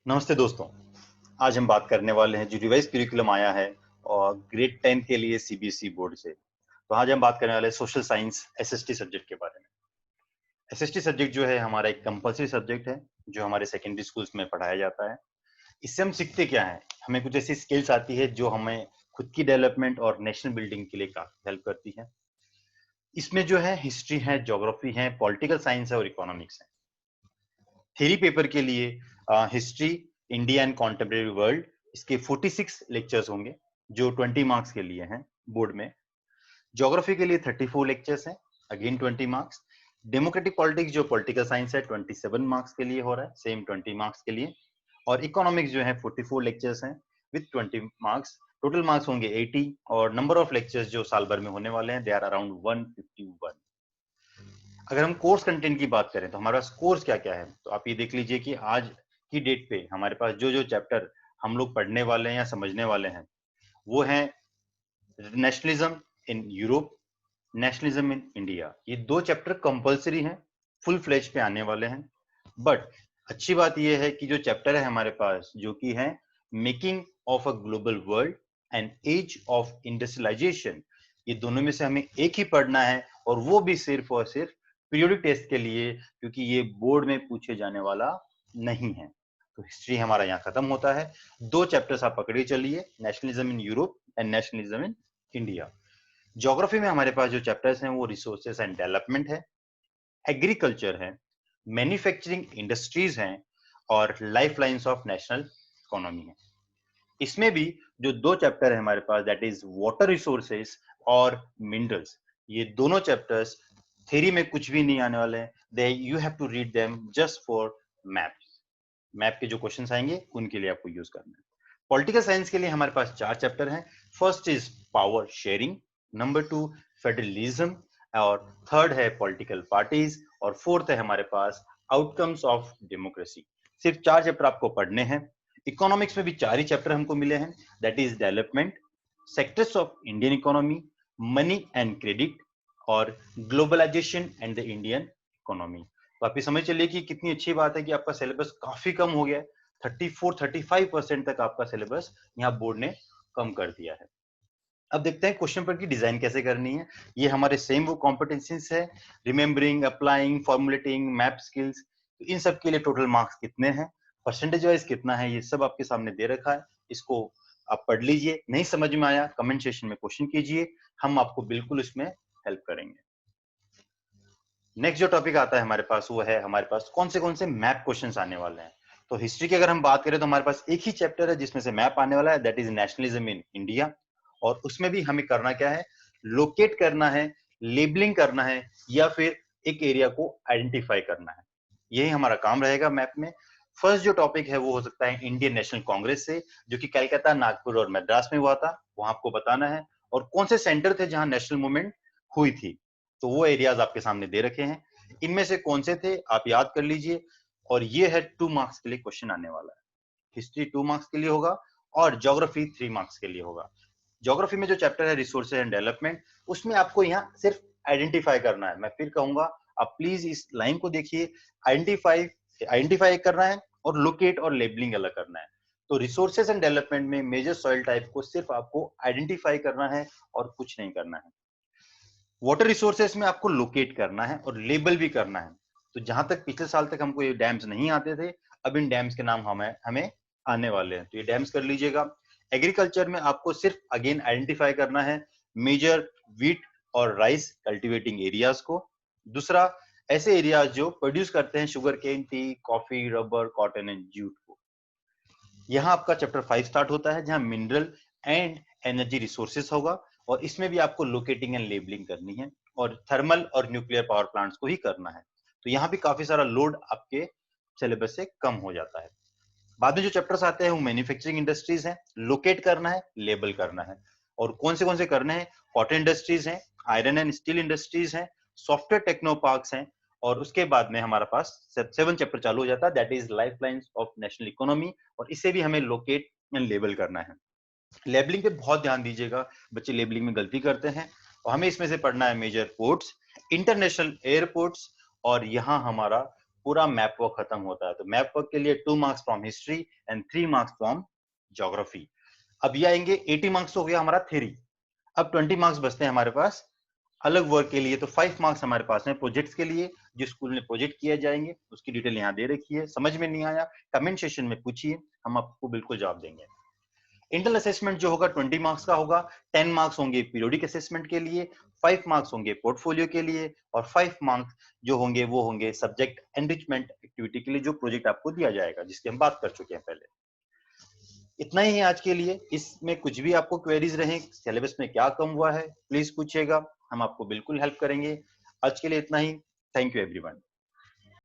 नमस्ते दोस्तों। आज हम बात करने वाले हैं जो रिवाइज करिकुलम आया है और ग्रेड 10 के लिए सीबीएसई बोर्ड से। तो आज हम बात करने वाले हैं सोशल साइंस एसएसटी सब्जेक्ट के बारे में। एसएसटी सब्जेक्ट जो है हमारा एक कंपलसरी सब्जेक्ट है जो हमारे सेकेंडरी स्कूल्स में पढ़ाया जाता है। इससे हम सीखते क्या है, हमें कुछ ऐसी स्किल्स आती है जो हमें खुद की डेवलपमेंट और नेशनल बिल्डिंग के लिए काफी हेल्प करती है। इसमें जो है हिस्ट्री है, ज्योग्राफी है, पॉलिटिकल साइंस है और इकोनॉमिक्स है। थ्योरी पेपर के लिए history, India and contemporary world, इसके 46 लेक्चर्स होंगे जो 20 मार्क्स के लिए हैं बोर्ड में। ज्योग्राफी के लिए 34 लेक्चर्स हैं, अगेन 20 मार्क्स। डेमोक्रेटिक पॉलिटिक्स जो पॉलिटिकल साइंस है 27 मार्क्स के लिए हो रहा है, सेम 20 मार्क्स के लिए। और इकोनॉमिक्स जो है 44 लेक्चर्स हैं विद 20 मार्क्स। टोटल मार्क्स होंगे 80 और नंबर ऑफ लेक्चर्स जो साल भर में होने वाले हैं दे आर अराउंड 151। अगर हम कोर्स कंटेंट की बात करें तो हमारे पास कोर्स क्या क्या है, तो आप ये देख लीजिए कि आज की डेट पे हमारे पास जो जो चैप्टर हम लोग पढ़ने वाले हैं या समझने वाले हैं वो है nationalism in Europe, nationalism in India. ये दो चैप्टर कंपलसरी हैं, फुल फ्लेज पे आने वाले हैं। बट अच्छी बात यह है कि जो चैप्टर है हमारे पास जो कि है making of a global world and age of industrialisation, ये दोनों में से हमें एक ही पढ़ना है और वो भी सिर्फ और सिर्फ पीरियोडिक टेस्ट के लिए, क्योंकि ये बोर्ड में पूछे जाने वाला नहीं है। तो हिस्ट्री हमारा यहाँ खत्म होता है। दो चैप्टर्स आप पकड़े चलिए, nationalism in Europe and nationalism in India. Geography में हमारे पास जो चैप्टर्स हैं वो रिसोर्सेस एंड डेवलपमेंट है, एग्रीकल्चर है, मैन्युफैक्चरिंग इंडस्ट्रीज हैं और life lines of national economy है। इसमें भी जो दो चैप्टर है हमारे पास दैट इज वाटर रिसोर्सेस और मिनरल्स, ये दोनों चैप्टर्स थ्योरी में कुछ भी नहीं आने वाले हैं। They you have to read them just for maps. Map के जो क्वेश्चंस आएंगे उनके लिए आपको यूज करना है। पॉलिटिकल साइंस के लिए हमारे पास चार चैप्टर हैं। First is power sharing, number two federalism, और थर्ड है पॉलिटिकल पार्टीज, और फोर्थ है हमारे पास आउटकम्स ऑफ डेमोक्रेसी। सिर्फ चार चैप्टर आपको पढ़ने हैं। इकोनॉमिक्स में भी चार ही चैप्टर हमको मिले हैं, that is development, sectors of Indian economy, money and credit, और globalization and the Indian economy. तो आप ये समझ चलिए कि कितनी अच्छी बात है कि आपका सिलेबस काफी कम हो गया है। 34-35% तक आपका सिलेबस यहाँ बोर्ड ने कम कर दिया है। अब देखते हैं क्वेश्चन पेपर की डिजाइन कैसे करनी है। ये हमारे सेम वो कॉम्पिटेंसीज है, remembering, applying, formulating, map skills. इन सब के लिए टोटल मार्क्स कितने हैं, परसेंटेज वाइज कितना है, ये सब आपके सामने दे रखा है। इसको आप पढ़ लीजिए। नहीं समझ में आया कमेंट सेक्शन में क्वेश्चन कीजिए, हम आपको बिल्कुल इसमें हेल्प करेंगे। नेक्स्ट जो टॉपिक आता है हमारे पास वो है हमारे पास कौन से मैप क्वेश्चंस आने वाले हैं। तो हिस्ट्री की अगर हम बात करें तो हमारे पास एक ही चैप्टर है जिसमें से मैप आने वाला है, that is nationalism in India. और उसमें भी हमें करना क्या है, लोकेट करना है, लेबलिंग करना है, या फिर एक एरिया को आइडेंटिफाई करना है। यही हमारा काम रहेगा मैप में। फर्स्ट जो टॉपिक है वो हो सकता है इंडियन नेशनल कांग्रेस से, जो कि कलकत्ता, नागपुर और मद्रास में हुआ था, वहां आपको बताना है। और कौन से सेंटर थे जहां नेशनल मूवमेंट हुई थी, तो वो एरियाज आपके सामने दे रखे हैं। इनमें से कौन से थे आप याद कर लीजिए। और ये है 2 मार्क्स के लिए क्वेश्चन आने वाला है। हिस्ट्री 2 मार्क्स के लिए होगा और ज्योग्राफी 3 मार्क्स के लिए होगा। ज्योग्राफी में जो चैप्टर है रिसोर्सेज एंड डेवलपमेंट, उसमें आपको यहाँ सिर्फ आइडेंटिफाई करना है। मैं फिर कहूंगा, आप प्लीज इस लाइन को देखिए। आइडेंटिफाई आइडेंटिफाई करना है और लोकेट और लेबलिंग अलग करना है। तो रिसोर्सेज एंड डेवलपमेंट में मेजर सॉइल टाइप को सिर्फ आपको आइडेंटिफाई करना है और कुछ नहीं करना है। वाटर रिसोर्सेस में आपको लोकेट करना है और लेबल भी करना है। तो जहां तक पिछले साल तक हमको ये डैम्स नहीं आते थे, अब इन डैम्स के नाम हमें हमें आने वाले हैं, तो ये डैम्स कर लीजिएगा। एग्रीकल्चर में आपको सिर्फ अगेन आइडेंटिफाई करना है मेजर व्हीट और राइस कल्टीवेटिंग एरियाज को। दूसरा, ऐसे एरियाज जो प्रोड्यूस करते हैं sugar cane, tea, coffee, rubber, cotton and jute को। यहाँ आपका चैप्टर 5 स्टार्ट होता है जहां मिनरल एंड एनर्जी रिसोर्सेस होगा, और इसमें भी आपको लोकेटिंग एंड लेबलिंग करनी है और थर्मल और न्यूक्लियर पावर प्लांट्स को ही करना है। तो यहाँ भी काफी सारा लोड आपके सिलेबस से कम हो जाता है। बाद में जो चैप्टर्स आते हैं वो मैन्युफैक्चरिंग इंडस्ट्रीज हैं, लोकेट करना है, लेबल करना है। और कौन से करने हैं, कॉटन इंडस्ट्रीज हैं, आयरन एंड स्टील इंडस्ट्रीज हैं, सॉफ्टवेयर टेक्नो पार्क्स हैं। और उसके बाद में हमारा पास 7 चैप्टर चालू हो जाता है, that is life lines of national economy, और इसे भी हमें लोकेट एंड लेबल करना है। लेबलिंग पे बहुत ध्यान दीजिएगा, बच्चे लेबलिंग में गलती करते हैं। और हमें इसमें से पढ़ना है मेजर पोर्ट्स, इंटरनेशनल एयरपोर्ट्स, और यहाँ हमारा पूरा मैप वर्क खत्म होता है। तो मैप वर्क के लिए 2 marks from history and 3 marks from geography. अब ये आएंगे 80 मार्क्स हो गया हमारा थ्योरी। अब 20 मार्क्स बचते हैं हमारे पास अलग वर्क के लिए। तो 5 मार्क्स हमारे पास हैं प्रोजेक्ट्स के लिए, जिस स्कूल में प्रोजेक्ट किया जाएंगे उसकी डिटेल यहाँ दे रखी है। समझ में नहीं आया कमेंट सेशन में पूछिए, हम आपको बिल्कुल जवाब देंगे। इंटरनल असेसमेंट जो होगा 20 मार्क्स का होगा। 10 मार्क्स होंगे पीरियोडिक असेसमेंट के लिए, 5 मार्क्स होंगे पोर्टफोलियो के लिए, और 5 मार्क्स जो होंगे वो होंगे सब्जेक्ट एनरिचमेंट एक्टिविटी के लिए, जो प्रोजेक्ट आपको दिया जाएगा, जिसकी हम बात कर चुके हैं पहले। इतना ही है आज के लिए। इसमें कुछ भी आपको क्वेरीज रहे, सिलेबस में क्या कम हुआ है, प्लीज पूछिएगा, हम आपको बिल्कुल हेल्प करेंगे। आज के लिए इतना ही। Thank you everyone.